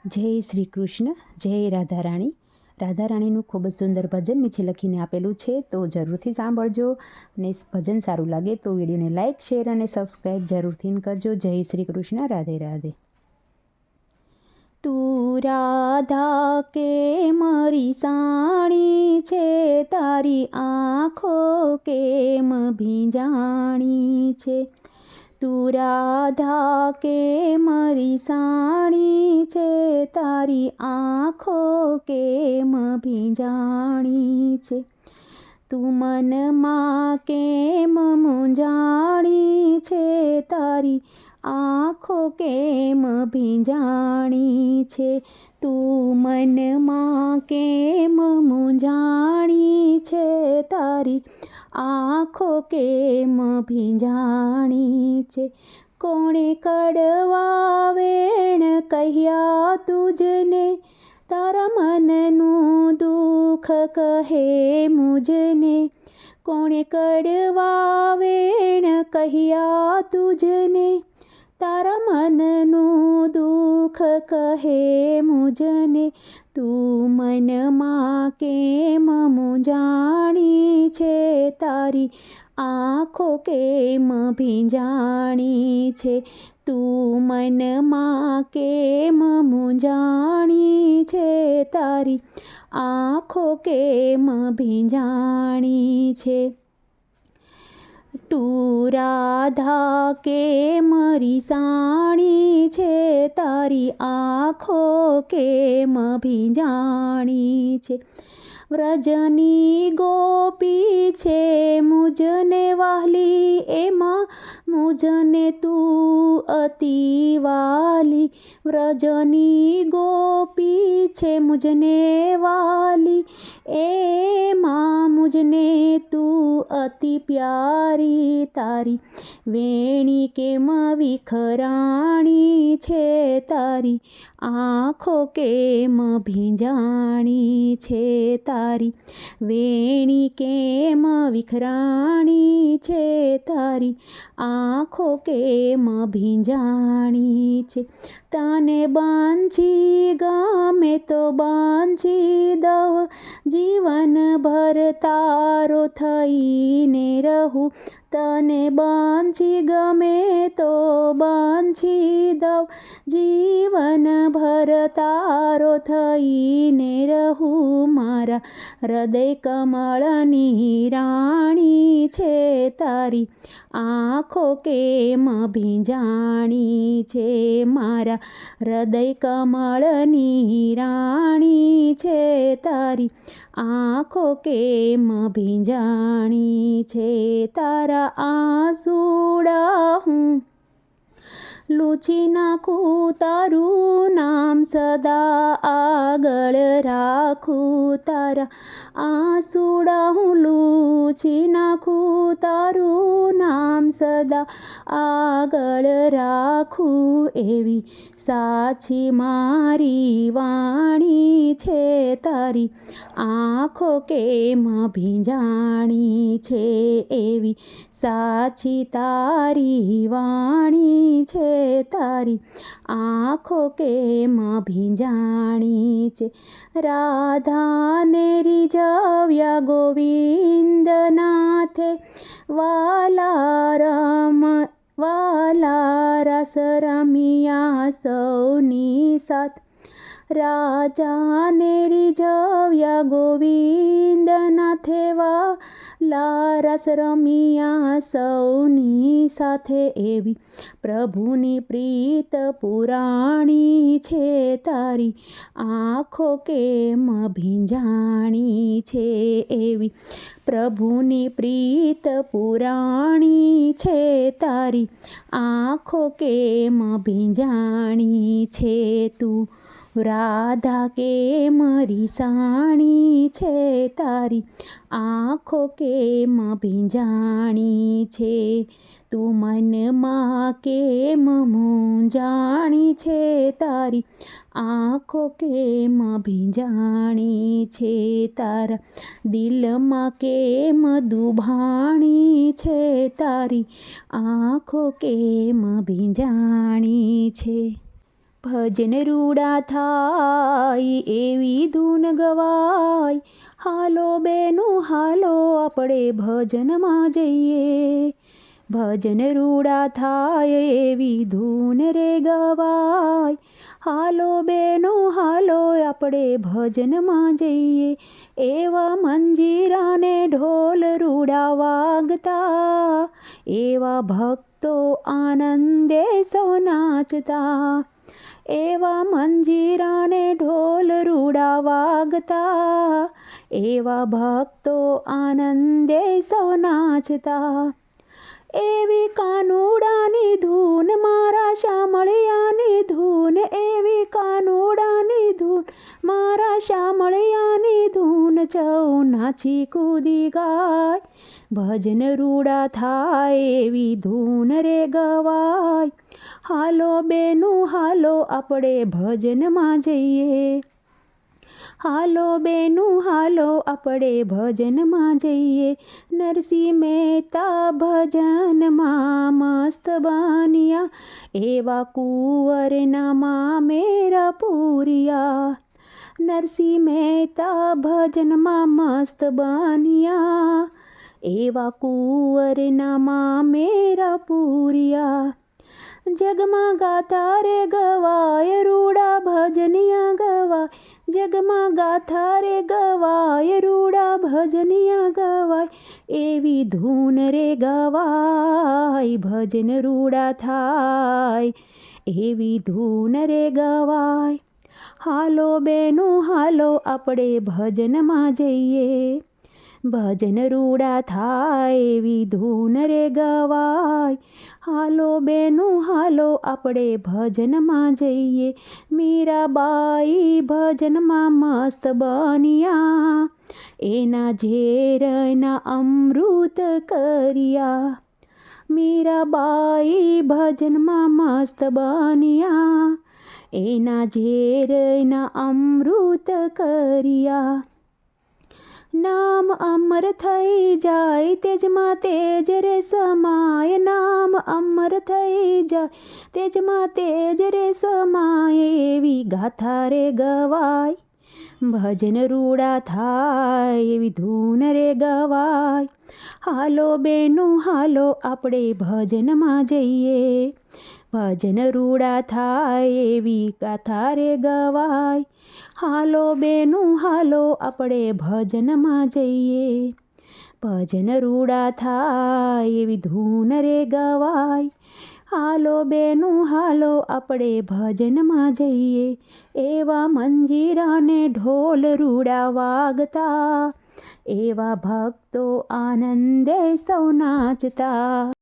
જય શ્રી કૃષ્ણ, જય રાધારાણી. રાધારાણીનું ખૂબ જ સુંદર ભજન નીચે લખીને આપેલું છે, તો જરૂરથી સાંભળજો. અને ભજન સારું લાગે તો વિડીયોને લાઇક, શેર અને સબસ્ક્રાઈબ જરૂરથી કરજો. જય શ્રી કૃષ્ણ, રાધે રાધે. તું રાધા કે મારી સાણી છે, તારી આંખો કેમ ભીંજાણી છે. તું રાધા કે મારી સાણી છે, તારી આંખો કેમ ભીંજાણી છે. તું મનમાં કેમ મૂંઝાણી છે, તારી આંખો કેમ ભીંજાણી છે. તું મનમાં કેમ મૂંઝાણી છે, તારી આંખો કેમ ભીંજાણી છે. કોણે કડવા વેણ કહ્યા તુજને, તારા મનનું દુઃખ કહે મુજને. કોણે કડવા વેણ કહ્યા તુજને, તારા મનનું દુઃખ કહે મુજને. તું મનમાં કેમ મૂંઝાણી છે, તારી આંખો કેમ ભીંજાણી છે. તું મનમાં કેમ મૂંઝાણી છે, તારી આંખો કેમ ભીંજાણી છે. તું રાધા કે મારી સાણી છે, તારી આંખો કેમ ભીંજાણી છે. વ્રજની ગોપી છે મુજને વહાલી, એમાં મુજને તું અતિ વાલી. વ્રજની ગોપી છે મુજને વાલી, એમાં મુજને તું અતિ પ્યારી. તારી વેણી કેમ વિખરાણી છે, તારી આંખો કેમ ભીંજાણી છે. તારી વેણી કેમ વિખરાણી છે, તારી આંખો કેમ ભીંજાણી છે. તને બાંછી ગમે તો બાંછી દઉં, જીવનભર તારો થઈને રહું. તને બાંછી ગમે તો બાંછી દઉં, જીવનભર તારો થઈને રહું. મારા હૃદય કમળની રાણી છે, તારી આંખો કેમ ભીંજાણી છે. મારા હૃદય કમળની રાણી છે, તારી આંખો કેમ ભીંજાણી છે. તારા આંસુડા હું લૂછી નાખું, તારું નામ સદા આગળ રાખું. તારા આંસુડા હું લૂછી નાખું, તારું નામ સદા આગળ રાખું. એવી સાચી મારી વાણી છે, તારી આંખો કેમ ભીંજાણી છે. એવી સાચી તારી વાણી છે, તારી આંખો કેમ ભીંજાણી છે. રાધાને રીઝવ્યા ગોવિંદનાથે, વાલા રસ રમિયા સૌની સાથ. રાજાને રીઝવ્યા ગોવિંદનાથે, વાલા રસ રમિયા સૌની સાથે. એવી પ્રભુની પ્રીત પુરાણી છે, તારી આંખો કેમ ભીંજાણી છે. એવી પ્રભુની પ્રીત પુરાણી છે, તારી આંખો કેમ ભીંજાણી છે. તું રાધા કે મારી સાણી છે, તારી આંખો કેમ ભીંજાણી છે. તું મનમાં કેમ મૂંઝાણી છે, તારી આંખો કેમ ભીંજાણી છે. તારા દિલમાં કેમ દુભાણી છે, તારી આંખો કેમ ભીંજાણી છે. ભજન રૂડા થાય એવી ધૂન ગવાય, હાલો બેનું હાલો આપણે ભજનમાં જઈએ. ભજન રૂડા થાય એવી ધૂન રે ગવાય, હાલો બેનો હાલો આપણે ભજનમાં જઈએ. એવા મંજીરાને ઢોલ રૂડા વાગતા, એવા ભક્તો આનંદે સૌ નાચતા. એવા મંજીરાને ઢોલ રૂડા વાગતા, એવા ભક્તો આનંદે સૌ નાચતા. એવી કાનુડાની ધૂન મારા શામળિયાની ધૂન, એવી કાનુડાની ધૂન મારા શામળિયાની ધૂન, ચૌ નાચી કૂદી ગાય. ભજન રૂડા થાય એવી ધૂન રે ગવાય, હાલો બેનું હાલો આપણે ભજનમાં જઈએ. હાલો બેનું હાલો આપણે ભજનમાં જઈએ. નરસિંહ મહેતા ભજનમાં મસ્ત બન્યા, એવા કુંવરના મામેરા પૂર્યા. નરસિંહ મહેતા ભજનમાં મસ્ત બન્યા, એવા કુંવરના મામેરા પૂર્યા. જગમાં ગાથા રે ગવાય રૂડા ભજનિયા ગવાય, જગમાં ગાથા રે ગવાય રૂડા ભજનિયા ગવાય. એવી ધૂન રે ગવાય ભજન રૂડા થાય, એવી ધૂન રે ગવાય. હાલો બેનો હાલો આપણે ભજનમાં જઈએ. ભજન રૂડા થાય એવી ધૂન રે ગવાય, હાલો બેનું હાલો આપણે ભજનમાં જઈએ. મીરાબાઈ ભજનમાં મસ્ત બન્યા, એના ઝેરના અમૃત કર્યા. મીરાબાઈ ભજનમાં મસ્ત બન્યા, એના ઝેરના અમૃત કર્યા. નામ અમર થઈ જાય તેજમાં તેજ રે સમાય, નામ અમર થઈ જાય તેજમાં તેજ રે સમાય. એવી ગાથા રે ગવાય, ભજન રૂડા થાય એવી ધૂન રે ગવાય. હાલો બેનું હાલો આપણે ભજનમાં જઈએ. ભજન રૂડા થાય એવી ગાથા રે ગવાય, હાલો બેનું હાલો આપણે ભજનમાં જઈએ. ભજન રૂડા થાય એવી ધૂન રે ગવાય, હાલો બેનું હાલો આપણે ભજનમાં જઈએ. એવા મંજીરાને ઢોલ રૂડા વાગતા, એવા ભક્તો આનંદે સૌ નાચતા.